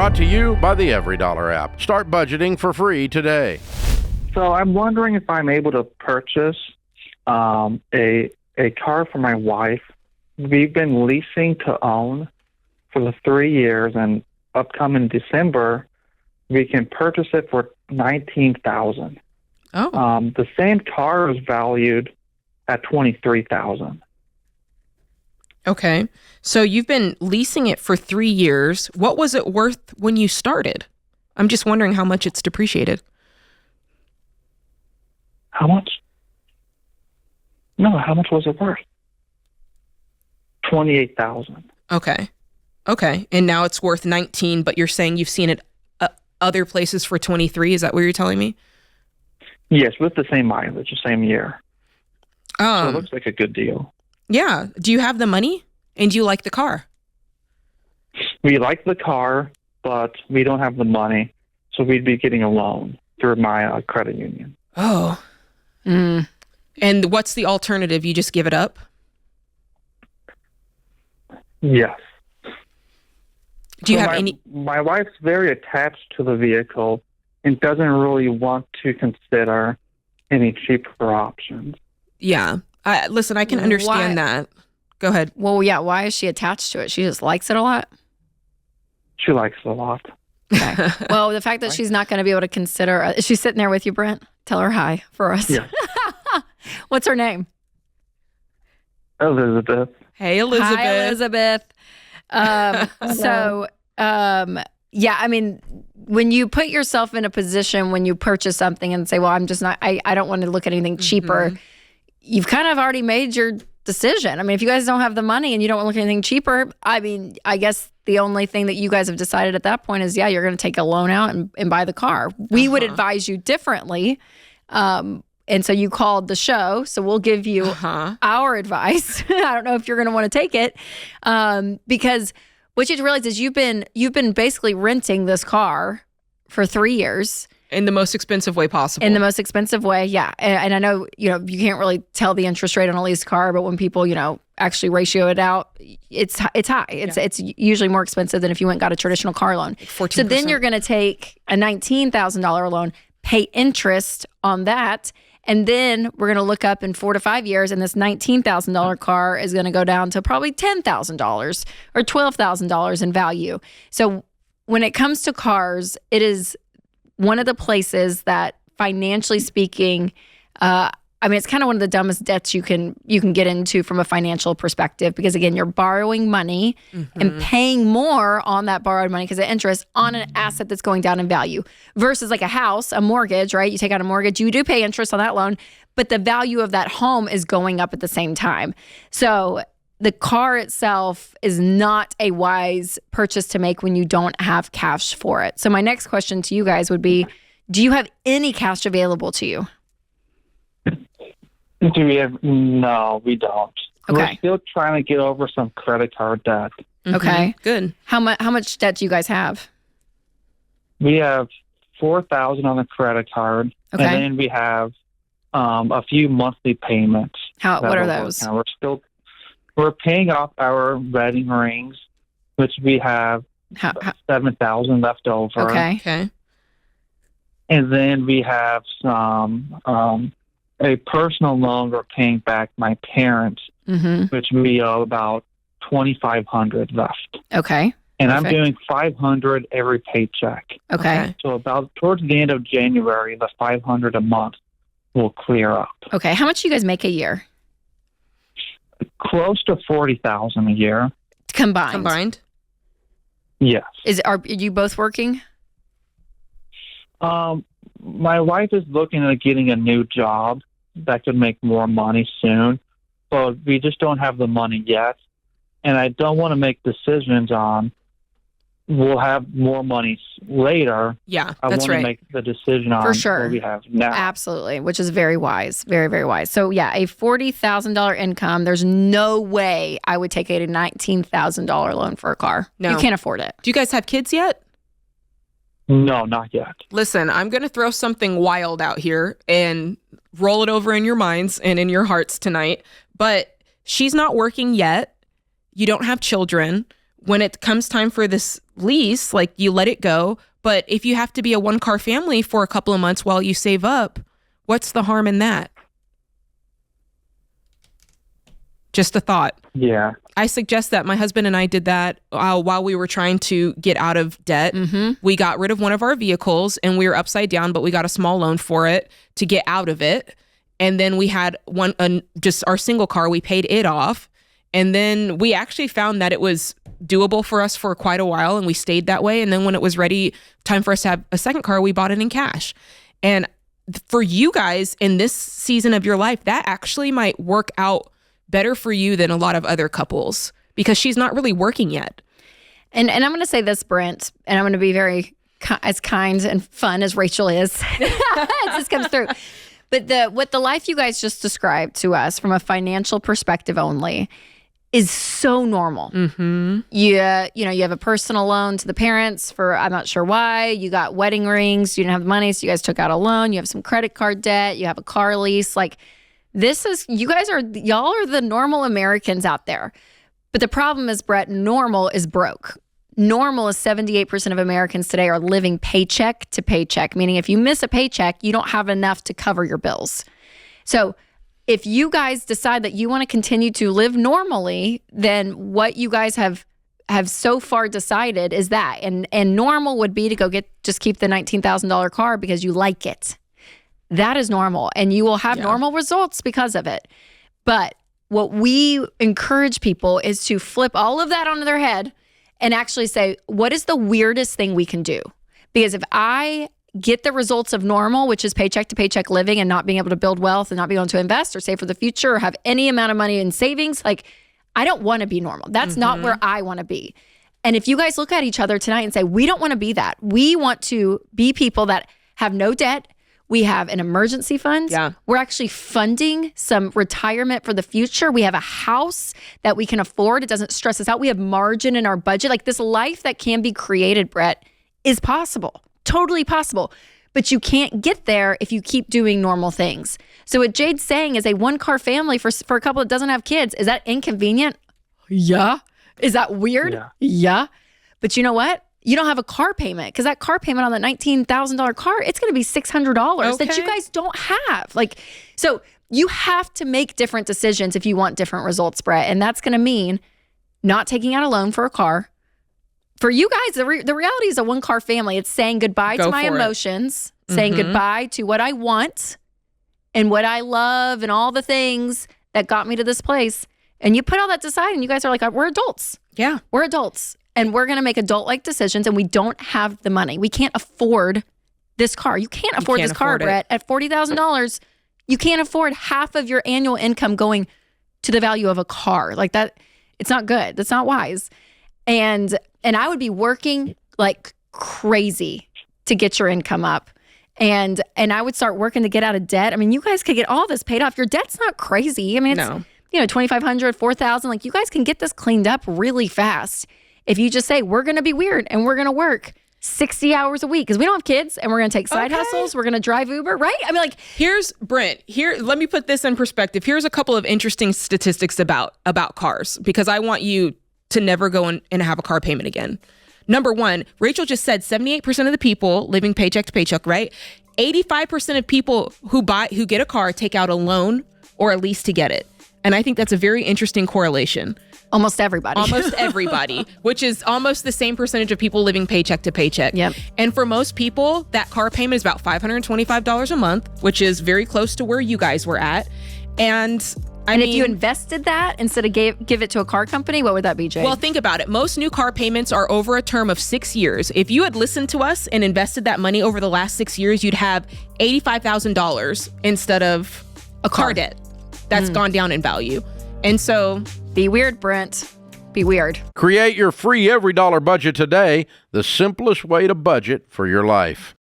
Brought to you by the Every Dollar app. Start budgeting for free today. So I'm wondering if I'm able to purchase a car for my wife. We've been leasing to own for the 3 years, and upcoming December, we can purchase it for $19,000. Oh. The same car is valued at $23,000. Okay. So you've been leasing it for 3 years. What was it worth when you started? I'm just wondering how much it's depreciated. How much? No, how much was it worth? $28,000. Okay. And now it's worth 19, but you're saying you've seen it other places for 23. Is that what you're telling me? Yes, with the same mileage, the same year. So it looks like a good deal. Yeah. Do you have the money? And do you like the car? We like the car, but we don't have the money. So we'd be getting a loan through my credit union. Oh. And what's the alternative? You just give it up? Yes. Do you have any? My wife's very attached to the vehicle and doesn't really want to consider any cheaper options. Yeah. Listen, I can understand that. Go ahead. Well, yeah. Why is she attached to it? She just likes it a lot? She likes it a lot. Okay. Well, the fact that she's not going to be able to consider... Is she sitting there with you, Brent? Tell her hi for us. Yeah. What's her name? Elizabeth. Hey, Elizabeth. Hi, Elizabeth. Yeah, I mean, when you put yourself in a position when you purchase something and say, well, I'm just not, I don't want to look at anything cheaper, you've kind of already made your decision. I mean, if you guys don't have the money and you don't want to look at anything cheaper, I mean, I guess the only thing that you guys have decided at that point is, yeah, you're going to take a loan out and buy the car. We would advise you differently. And so you called the show, so we'll give you our advice. I don't know if you're going to want to take it, because what you have to realize is you've been basically renting this car for 3 years. In the most expensive way possible. In the most expensive way, yeah. And I know, you can't really tell the interest rate on a leased car, but when people, actually ratio it out, it's high. It's usually more expensive than if you went and got a traditional car loan. Like 14%. So then you're going to take a $19,000 loan, pay interest on that, and then we're going to look up in 4 to 5 years, and this $19,000 car is going to go down to probably $10,000 or $12,000 in value. So when it comes to cars, it is one of the places that, financially speaking, it's kind of one of the dumbest debts you can get into from a financial perspective, because again, you're borrowing money and paying more on that borrowed money because of interest on an asset that's going down in value, versus like a house, a mortgage, right? You take out a mortgage, you do pay interest on that loan, but the value of that home is going up at the same time. So the car itself is not a wise purchase to make when you don't have cash for it. So my next question to you guys would be, do you have any cash available to you? Do we have? No, we don't. Okay. We're still trying to get over some credit card debt. Okay. Good. How much debt do you guys have? We have $4,000 on the credit card, Okay. and then we have a few monthly payments. What are those? We're paying off our wedding rings, which we have $7,000 left over. Okay. And then we have some a personal loan we're paying back my parents, which we owe about $2,500 left. Okay. And I'm doing $500 every paycheck. Okay. So about towards the end of January, the $500 a month will clear up. Okay. How much do you guys make a year? Close to $40,000 a year. Combined? Yes. Are you both working? My wife is looking at getting a new job that could make more money soon, but we just don't have the money yet. And I don't want to make decisions on we'll have more money later. Yeah, I that's want right. to make the decision on For sure. what we have now. Absolutely, which is very wise. Very, very wise. So yeah, a $40,000 income, there's no way I would take a $19,000 loan for a car. No. You can't afford it. Do you guys have kids yet? No, not yet. Listen, I'm going to throw something wild out here and roll it over in your minds and in your hearts tonight. But she's not working yet. You don't have children. when it comes time for this lease, like you let it go. But if you have to be a 1-car family for a couple of months while you save up, what's the harm in that? Just a thought. Yeah. I suggest that. My husband and I did that while we were trying to get out of debt. We got rid of one of our vehicles and we were upside down, but we got a small loan for it to get out of it. And then we had just our single car. We paid it off. And then we actually found that it was doable for us for quite a while, and we stayed that way. And then when it was time for us to have a second car, we bought it in cash. And for you guys in this season of your life, that actually might work out better for you than a lot of other couples because she's not really working yet. And I'm going to say this, Brent, and I'm going to be very as kind and fun as Rachel is. It just comes through. But what the life you guys just described to us from a financial perspective only is so normal. You have a personal loan to the parents for, I'm not sure why. You got wedding rings. You didn't have the money, so you guys took out a loan. You have some credit card debt. You have a car lease. Like, y'all are the normal Americans out there. But the problem is, Brett, normal is broke. Normal is 78% of Americans today are living paycheck to paycheck, meaning if you miss a paycheck, you don't have enough to cover your bills. So if you guys decide that you want to continue to live normally, then what you guys have so far decided is that. And normal would be to go keep the $19,000 car because you like it. That is normal. And you will have normal results because of it. But what we encourage people is to flip all of that onto their head and actually say, what is the weirdest thing we can do? Because if I get the results of normal, which is paycheck to paycheck living and not being able to build wealth and not being able to invest or save for the future or have any amount of money in savings, like, I don't want to be normal. That's not where I want to be. And if you guys look at each other tonight and say, we don't want to be that. We want to be people that have no debt. We have an emergency fund. Yeah. We're actually funding some retirement for the future. We have a house that we can afford. It doesn't stress us out. We have margin in our budget. Like, this life that can be created, Brett, is possible. Totally possible. But you can't get there if you keep doing normal things. So what Jade's saying is a 1-car family for a couple that doesn't have kids. Is that inconvenient? Yeah. Is that weird? Yeah. But you know what? You don't have a car payment because that car payment on the $19,000 car, it's going to be $600 that you guys don't have. Like, so you have to make different decisions if you want different results, Brett. And that's going to mean not taking out a loan for a car. For you guys, the reality is a 1-car family. It's saying goodbye to my emotions, saying goodbye to what I want and what I love and all the things that got me to this place. And you put all that aside and you guys are like, we're adults. Yeah. We're adults. And we're going to make adult-like decisions, and we don't have the money. We can't afford this car. You can't afford this car, Brett. At $40,000, you can't afford half of your annual income going to the value of a car. Like that, it's not good. That's not wise. And I would be working like crazy to get your income up. And I would start working to get out of debt. I mean, you guys could get all this paid off. Your debt's not crazy. I mean, it's, $2,500, $4,000. Like, you guys can get this cleaned up really fast. If you just say, we're going to be weird and we're going to work 60 hours a week because we don't have kids and we're going to take side hustles. We're going to drive Uber, right? I mean, like, here's Brent. Let me put this in perspective. Here's a couple of interesting statistics about cars because I want you to never go and have a car payment again. Number one, Rachel just said 78% of the people living paycheck to paycheck, right? 85% of people who get a car take out a loan or a lease to get it. And I think that's a very interesting correlation. Almost everybody, which is almost the same percentage of people living paycheck to paycheck. Yep. And for most people, that car payment is about $525 a month, which is very close to where you guys were at. And if you invested that instead of give it to a car company, what would that be, Jay? Well, think about it. Most new car payments are over a term of 6 years. If you had listened to us and invested that money over the last 6 years, you'd have $85,000 instead of a car debt that's gone down in value. And so be weird, Brent. Be weird. Create your free every dollar budget today, the simplest way to budget for your life.